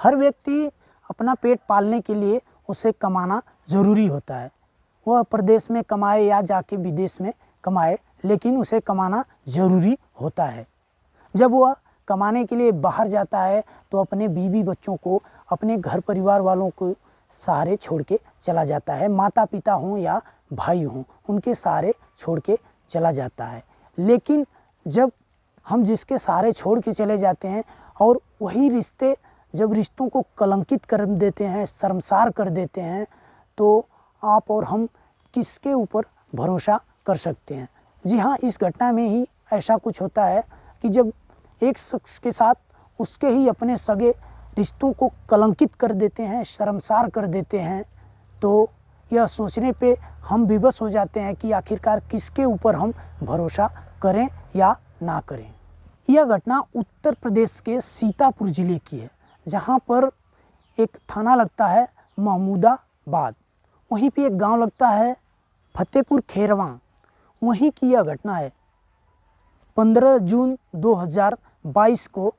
हर व्यक्ति अपना पेट पालने के लिए उसे कमाना ज़रूरी होता है। वह प्रदेश में कमाए या जाके विदेश में कमाए, लेकिन उसे कमाना ज़रूरी होता है। जब वह कमाने के लिए बाहर जाता है तो अपने बीवी बच्चों को, अपने घर परिवार वालों को सहारे छोड़ के चला जाता है। माता पिता हों या भाई हों, उनके सहारे छोड़ के चला जाता है। लेकिन जब हम जिसके सहारे छोड़ के चले जाते हैं और वही रिश्ते जब रिश्तों को कलंकित कर देते हैं, शर्मसार कर देते हैं, तो आप और हम किसके ऊपर भरोसा कर सकते हैं। जी हाँ, इस घटना में ही ऐसा कुछ होता है कि जब एक शख्स के साथ उसके ही अपने सगे रिश्तों को कलंकित कर देते हैं, शर्मसार कर देते हैं, तो यह सोचने पे हम विवश हो जाते हैं कि आखिरकार किसके ऊपर हम भरोसा करें या ना करें। यह घटना उत्तर प्रदेश के सीतापुर ज़िले की है, जहाँ पर एक थाना लगता है महमूदाबाद, वहीं पे एक गांव लगता है फतेहपुर खैरवा, वहीं की यह घटना है। 15 जून 2022 को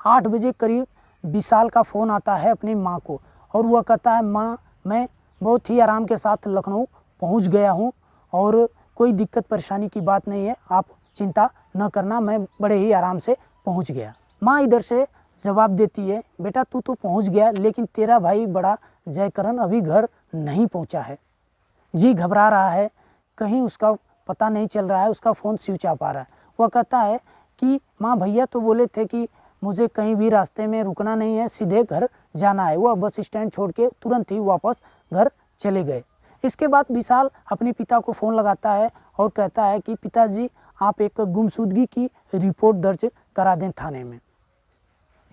8 बजे करीब विशाल का फ़ोन आता है अपनी माँ को और वह कहता है, माँ मैं बहुत ही आराम के साथ लखनऊ पहुँच गया हूँ और कोई दिक्कत परेशानी की बात नहीं है, आप चिंता न करना, मैं बड़े ही आराम से पहुँच गया। माँ इधर से जवाब देती है, बेटा तू तो पहुँच गया, लेकिन तेरा भाई बड़ा जयकरण अभी घर नहीं पहुँचा है। जी घबरा रहा है, कहीं उसका पता नहीं चल रहा है, उसका फ़ोन स्विच ऑफ आ रहा है। वह कहता है कि माँ भैया तो बोले थे कि मुझे कहीं भी रास्ते में रुकना नहीं है, सीधे घर जाना है। वह बस स्टैंड छोड़ के तुरंत ही वापस घर चले गए। इसके बाद विशाल अपने पिता को फ़ोन लगाता है और कहता है कि पिताजी आप एक गुमशुदगी की रिपोर्ट दर्ज करा दें थाने में।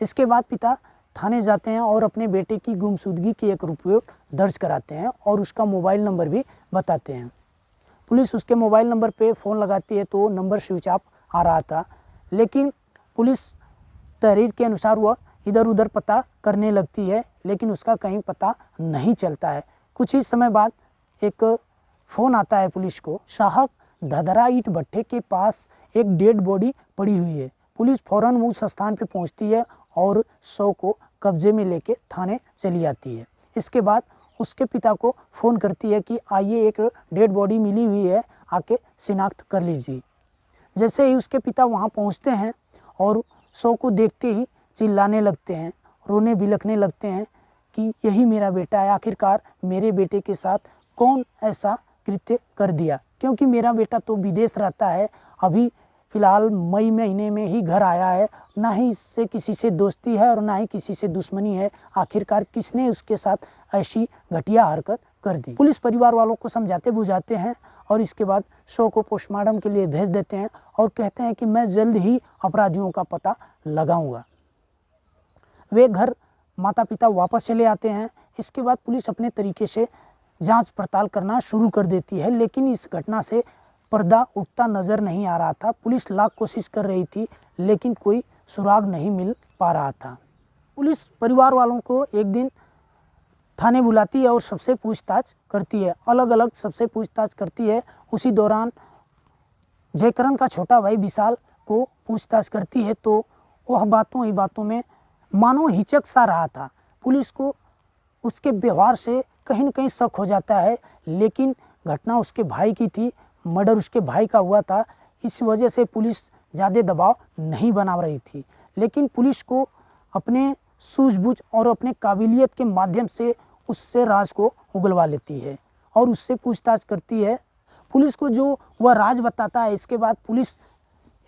इसके बाद पिता थाने जाते हैं और अपने बेटे की गुमशुदगी की एक रिपोर्ट दर्ज कराते हैं और उसका मोबाइल नंबर भी बताते हैं। पुलिस उसके मोबाइल नंबर पे फ़ोन लगाती है तो नंबर स्विच ऑफ आ रहा था, लेकिन पुलिस तहरीर के अनुसार वह इधर उधर पता करने लगती है, लेकिन उसका कहीं पता नहीं चलता है। कुछ ही समय बाद एक फ़ोन आता है पुलिस को, साहब धधरा ईंट भट्टे के पास एक डेड बॉडी पड़ी हुई है। पुलिस फ़ौरन उस स्थान पे पहुंचती है और शव को कब्जे में लेके थाने चली आती है। इसके बाद उसके पिता को फ़ोन करती है कि आइए एक डेड बॉडी मिली हुई है, आके शिनाख्त कर लीजिए। जैसे ही उसके पिता वहाँ पहुँचते हैं और शव को देखते ही चिल्लाने लगते हैं, रोने बिलखने लगते हैं कि यही मेरा बेटा है, आखिरकार मेरे बेटे के साथ कौन ऐसा कृत्य कर दिया, क्योंकि मेरा बेटा तो विदेश रहता है, अभी फ़िलहाल मई महीने में ही घर आया है, ना ही इससे किसी से दोस्ती है और ना ही किसी से दुश्मनी है, आखिरकार किसने उसके साथ ऐसी घटिया हरकत कर दी। पुलिस परिवार वालों को समझाते बुझाते हैं और इसके बाद शव को पोस्टमार्टम के लिए भेज देते हैं और कहते हैं कि मैं जल्द ही अपराधियों का पता लगाऊंगा। वे घर माता पिता वापस चले आते हैं। इसके बाद पुलिस अपने तरीके से जांच पड़ताल करना शुरू कर देती है, लेकिन इस घटना से पर्दा उठता नज़र नहीं आ रहा था। पुलिस लाख कोशिश कर रही थी, लेकिन कोई सुराग नहीं मिल पा रहा था। पुलिस परिवार वालों को एक दिन थाने बुलाती है और सबसे पूछताछ करती है, अलग अलग सबसे पूछताछ करती है। उसी दौरान जयकरण का छोटा भाई विशाल को पूछताछ करती है तो वह बातों ही बातों में मानो हिचक सा रहा था। पुलिस को उसके व्यवहार से कहीं न कहीं शक हो जाता है, लेकिन घटना उसके भाई की थी, मर्डर उसके भाई का हुआ था, इस वजह से पुलिस ज़्यादा दबाव नहीं बना रही थी। लेकिन पुलिस को अपने सूझबूझ और अपने काबिलियत के माध्यम से उससे राज को उगलवा लेती है और उससे पूछताछ करती है। पुलिस को जो वह राज बताता है, इसके बाद पुलिस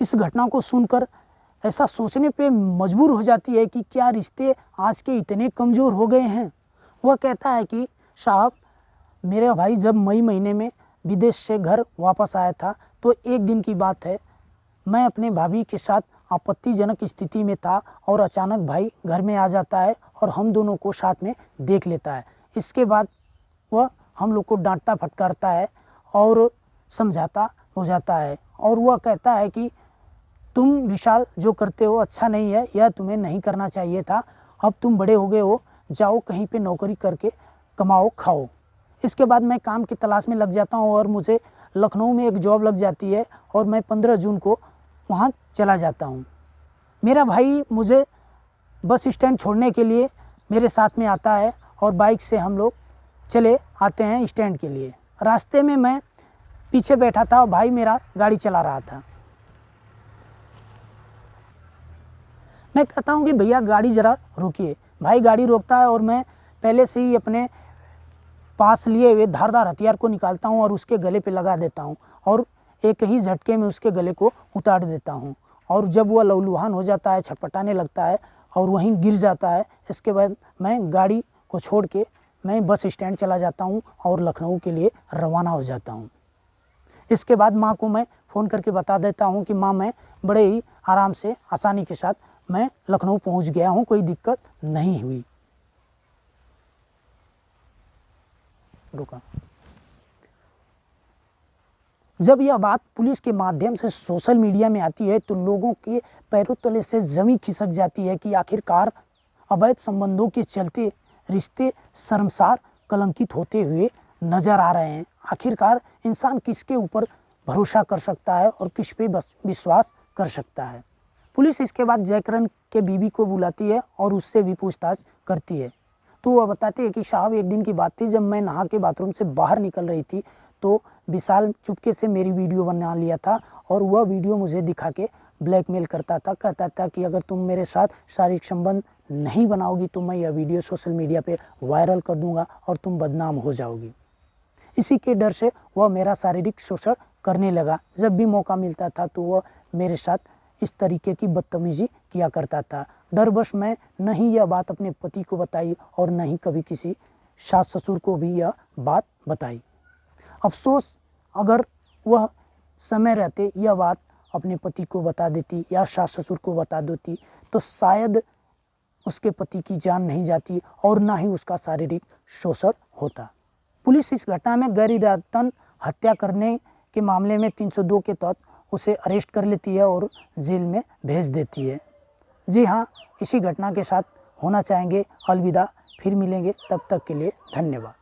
इस घटना को सुनकर ऐसा सोचने पे मजबूर हो जाती है कि क्या रिश्ते आज के इतने कमज़ोर हो गए हैं। वह कहता है कि साहब मेरा भाई जब मई महीने में विदेश से घर वापस आया था तो एक दिन की बात है, मैं अपने भाभी के साथ आपत्तिजनक स्थिति में था और अचानक भाई घर में आ जाता है और हम दोनों को साथ में देख लेता है। इसके बाद वह हम लोग को डांटता फटकारता है और समझाता हो जाता है और वह कहता है कि तुम विशाल जो करते हो अच्छा नहीं है, यह तुम्हें नहीं करना चाहिए था, अब तुम बड़े हो गए हो, जाओ कहीं पे नौकरी करके कमाओ खाओ। इसके बाद मैं काम की तलाश में लग जाता हूँ और मुझे लखनऊ में एक जॉब लग जाती है और मैं 15 जून को वहाँ चला जाता हूँ। मेरा भाई मुझे बस स्टैंड छोड़ने के लिए मेरे साथ में आता है और बाइक से हम लोग चले आते हैं स्टैंड के लिए। रास्ते में मैं पीछे बैठा था और भाई मेरा गाड़ी चला रहा था। मैं कहता हूँ कि भैया गाड़ी ज़रा रोकिए। भाई गाड़ी रोकता है और मैं पहले से ही अपने पास लिए हुए धारदार हथियार को निकालता हूँ और उसके गले पे लगा देता हूँ और एक ही झटके में उसके गले को उतार देता हूँ। और जब वह लहूलुहान हो जाता है, छटपटाने लगता है और वहीं गिर जाता है, इसके बाद मैं गाड़ी को छोड़ के मैं बस स्टैंड चला जाता हूँ और लखनऊ के लिए रवाना हो जाता हूँ। इसके बाद माँ को मैं फ़ोन करके बता देता हूँ कि माँ, मैं बड़े ही आराम से आसानी के साथ मैं लखनऊ पहुँच गया हूँ, कोई दिक्कत नहीं हुई। रुका। जब यह बात पुलिस के माध्यम से सोशल मीडिया में आती है तो लोगों के पैरों तले से ज़मीन खिसक जाती है कि आखिरकार अवैध संबंधों के चलते रिश्ते शर्मसार कलंकित होते हुए नज़र आ रहे हैं। आखिरकार इंसान किसके ऊपर भरोसा कर सकता है और किस पे विश्वास कर सकता है। पुलिस इसके बाद जयकरण के बीवी को बुलाती है और उससे भी पूछताछ करती है। तो वह बताते हैं कि साहब, एक दिन की बात थी, जब मैं नहा के बाथरूम से बाहर निकल रही थी तो विशाल चुपके से मेरी वीडियो बना लिया था और वह वीडियो मुझे दिखा के ब्लैकमेल करता था। कहता था कि अगर तुम मेरे साथ शारीरिक संबंध नहीं बनाओगी तो मैं यह वीडियो सोशल मीडिया पे वायरल कर दूंगा और तुम बदनाम हो जाओगी। इसी के डर से वह मेरा शारीरिक शोषण करने लगा। जब भी मौका मिलता था तो वह मेरे साथ इस तरीके की बदतमीजी किया करता था। डरवश मैं न ही यह बात अपने पति को बताई और न ही कभी किसी सास ससुर को भी यह बात बताई। अफसोस, अगर वह समय रहते यह बात अपने पति को बता देती या सास ससुर को बता देती तो शायद उसके पति की जान नहीं जाती और ना ही उसका शारीरिक शोषण होता। पुलिस इस घटना में गैर इरादतन हत्या करने के मामले में 302 के तहत उसे अरेस्ट कर लेती है और जेल में भेज देती है। जी हाँ, इसी घटना के साथ होना चाहेंगे। अलविदा, फिर मिलेंगे, तब तक के लिए धन्यवाद।